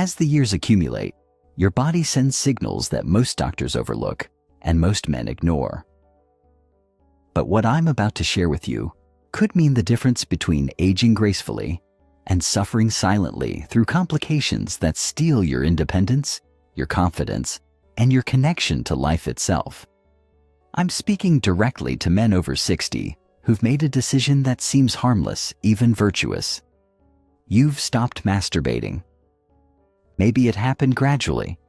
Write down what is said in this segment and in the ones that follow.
As the years accumulate, your body sends signals that most doctors overlook and most men ignore. But what I'm about to share with you could mean the difference between aging gracefully and suffering silently through complications that steal your independence, your confidence, and your connection to life itself. I'm speaking directly to men over 60 who've made a decision that seems harmless, even virtuous. You've stopped masturbating. Maybe it happened gradually.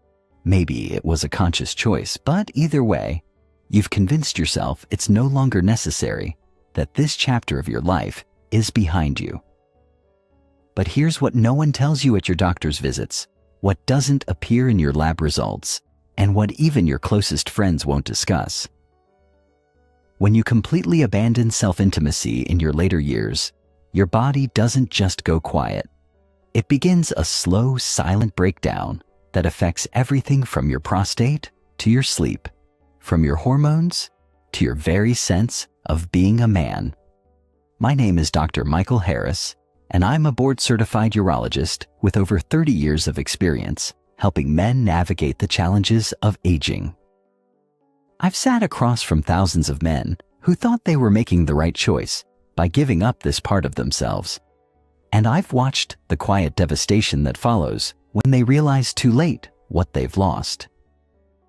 Maybe it was a conscious choice, but either way, you've convinced yourself it's no longer necessary, that this chapter of your life is behind you. But here's what no one tells you at your doctor's visits, what doesn't appear in your lab results, and what even your closest friends won't discuss. When you completely abandon self-intimacy in your later years, your body doesn't just go quiet. It begins a slow, silent breakdown that affects everything from your prostate to your sleep, from your hormones to your very sense of being a man. My name is Dr. Michael Harris, and I'm a board-certified urologist with over 30 years of experience helping men navigate the challenges of aging. I've sat across from thousands of men who thought they were making the right choice by giving up this part of themselves. And I've watched the quiet devastation that follows when they realize too late what they've lost.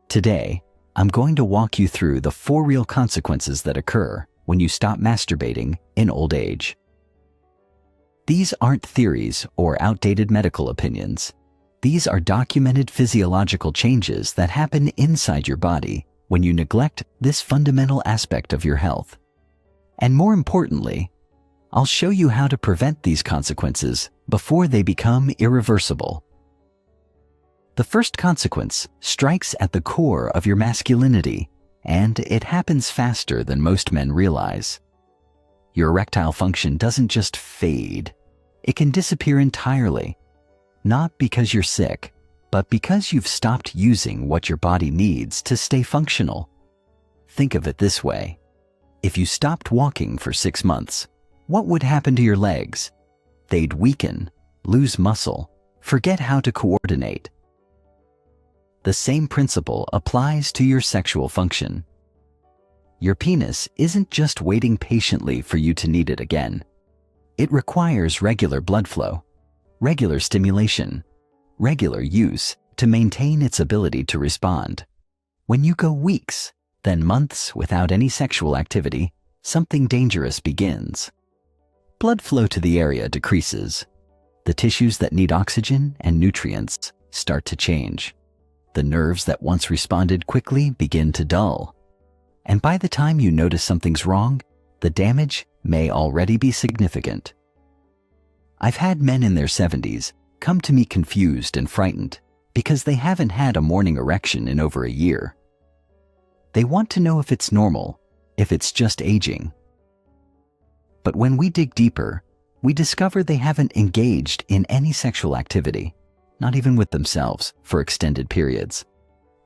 Today, I'm going to walk you through the 4 real consequences that occur when you stop masturbating in old age. These aren't theories or outdated medical opinions. These are documented physiological changes that happen inside your body when you neglect this fundamental aspect of your health. And more importantly, I'll show you how to prevent these consequences before they become irreversible. The first consequence strikes at the core of your masculinity, and it happens faster than most men realize. Your erectile function doesn't just fade, it can disappear entirely, not because you're sick, but because you've stopped using what your body needs to stay functional. Think of it this way. If you stopped walking for 6 months, what would happen to your legs? They'd weaken, lose muscle, forget how to coordinate. The same principle applies to your sexual function. Your penis isn't just waiting patiently for you to need it again. It requires regular blood flow, regular stimulation, regular use to maintain its ability to respond. When you go weeks, then months without any sexual activity, something dangerous begins. Blood flow to the area decreases. The tissues that need oxygen and nutrients start to change. The nerves that once responded quickly begin to dull. And by the time you notice something's wrong, the damage may already be significant. I've had men in their 70s come to me confused and frightened because they haven't had a morning erection in over a year. They want to know if it's normal, if it's just aging. But when we dig deeper, we discover they haven't engaged in any sexual activity, not even with themselves, for extended periods.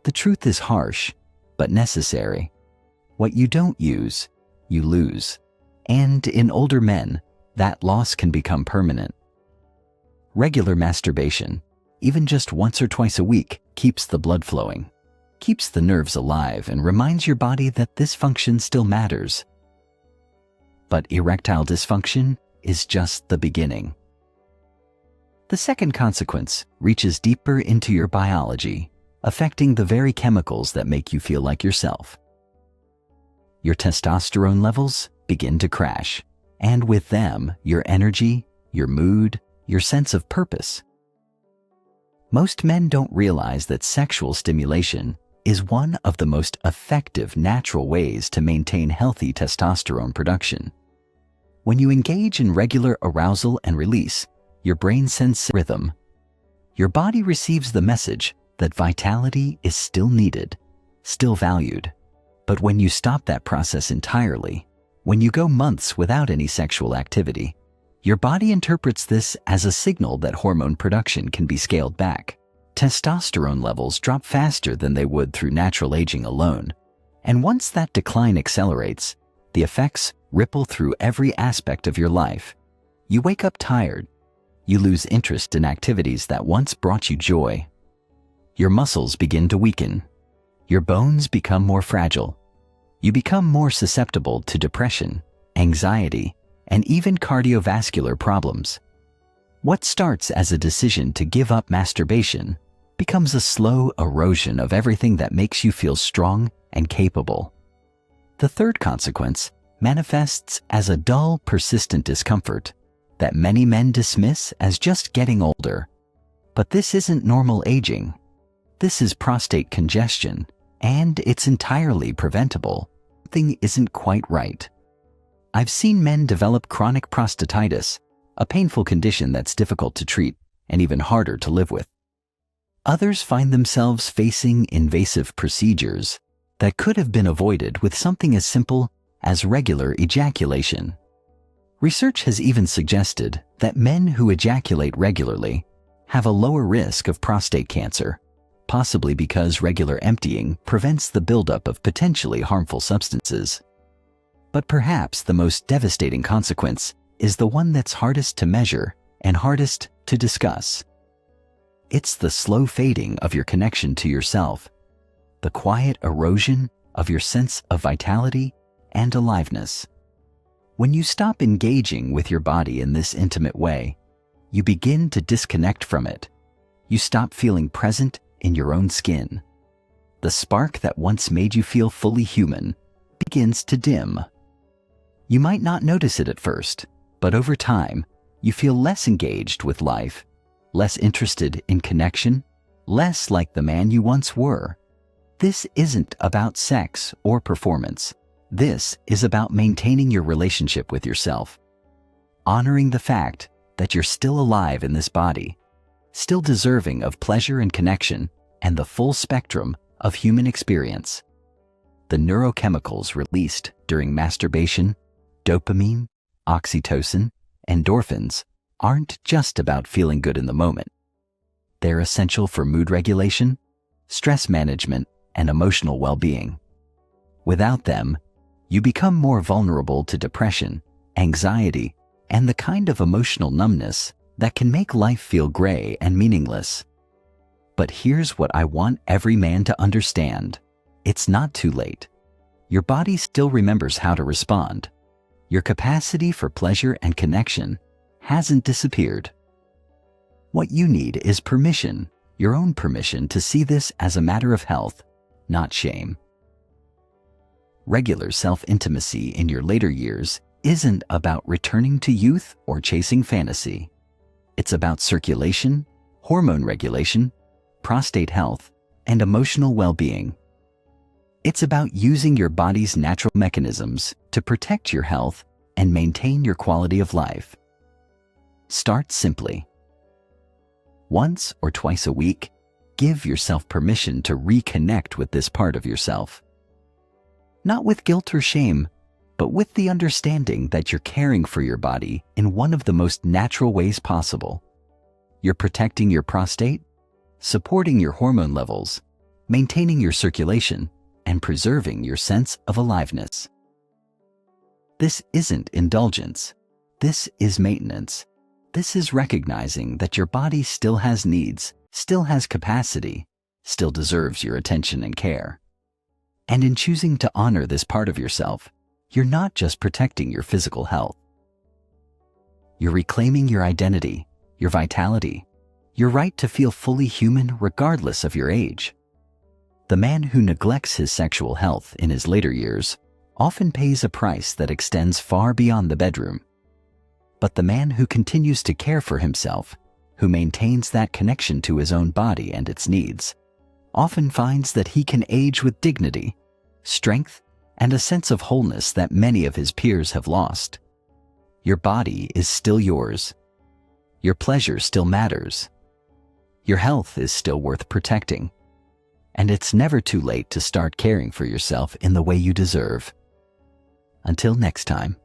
The truth is harsh, but necessary. What you don't use, you lose. And in older men, that loss can become permanent. Regular masturbation, even just once or twice a week, keeps the blood flowing, keeps the nerves alive, and reminds your body that this function still matters. But erectile dysfunction is just the beginning. The second consequence reaches deeper into your biology, affecting the very chemicals that make you feel like yourself. Your testosterone levels begin to crash, and with them, your energy, your mood, your sense of purpose. Most men don't realize that sexual stimulation is one of the most effective natural ways to maintain healthy testosterone production. When you engage in regular arousal and release, your brain sends rhythm. Your body receives the message that vitality is still needed, still valued. But when you stop that process entirely, when you go months without any sexual activity, your body interprets this as a signal that hormone production can be scaled back. Testosterone levels drop faster than they would through natural aging alone. And once that decline accelerates, the effects ripple through every aspect of your life. You wake up tired. You lose interest in activities that once brought you joy. Your muscles begin to weaken. Your bones become more fragile. You become more susceptible to depression, anxiety, and even cardiovascular problems. What starts as a decision to give up masturbation becomes a slow erosion of everything that makes you feel strong and capable. The third consequence manifests as a dull, persistent discomfort that many men dismiss as just getting older. But this isn't normal aging. This is prostate congestion, and it's entirely preventable. Something isn't quite right. I've seen men develop chronic prostatitis, a painful condition that's difficult to treat and even harder to live with. Others find themselves facing invasive procedures that could have been avoided with something as simple as regular ejaculation. Research has even suggested that men who ejaculate regularly have a lower risk of prostate cancer, possibly because regular emptying prevents the buildup of potentially harmful substances. But perhaps the most devastating consequence is the one that's hardest to measure and hardest to discuss. It's the slow fading of your connection to yourself, the quiet erosion of your sense of vitality and aliveness. When you stop engaging with your body in this intimate way, you begin to disconnect from it. You stop feeling present in your own skin. The spark that once made you feel fully human begins to dim. You might not notice it at first, but over time, you feel less engaged with life, less interested in connection, less like the man you once were. This isn't about sex or performance. This is about maintaining your relationship with yourself, honoring the fact that you're still alive in this body, still deserving of pleasure and connection and the full spectrum of human experience. The neurochemicals released during masturbation, dopamine, oxytocin, endorphins, aren't just about feeling good in the moment. They're essential for mood regulation, stress management, and emotional well-being. Without them, you become more vulnerable to depression, anxiety, and the kind of emotional numbness that can make life feel gray and meaningless. But here's what I want every man to understand. It's not too late. Your body still remembers how to respond. Your capacity for pleasure and connection hasn't disappeared. What you need is permission, your own permission to see this as a matter of health, not shame. Regular self-intimacy in your later years isn't about returning to youth or chasing fantasy. It's about circulation, hormone regulation, prostate health, and emotional well-being. It's about using your body's natural mechanisms to protect your health and maintain your quality of life. Start simply. Once or twice a week, give yourself permission to reconnect with this part of yourself. Not with guilt or shame, but with the understanding that you're caring for your body in one of the most natural ways possible. You're protecting your prostate, supporting your hormone levels, maintaining your circulation, and preserving your sense of aliveness. This isn't indulgence. This is maintenance. This is recognizing that your body still has needs, still has capacity, still deserves your attention and care. And in choosing to honor this part of yourself, you're not just protecting your physical health. You're reclaiming your identity, your vitality, your right to feel fully human regardless of your age. The man who neglects his sexual health in his later years often pays a price that extends far beyond the bedroom. But the man who continues to care for himself, who maintains that connection to his own body and its needs, often finds that he can age with dignity, strength, and a sense of wholeness that many of his peers have lost. Your body is still yours. Your pleasure still matters. Your health is still worth protecting. And it's never too late to start caring for yourself in the way you deserve. Until next time.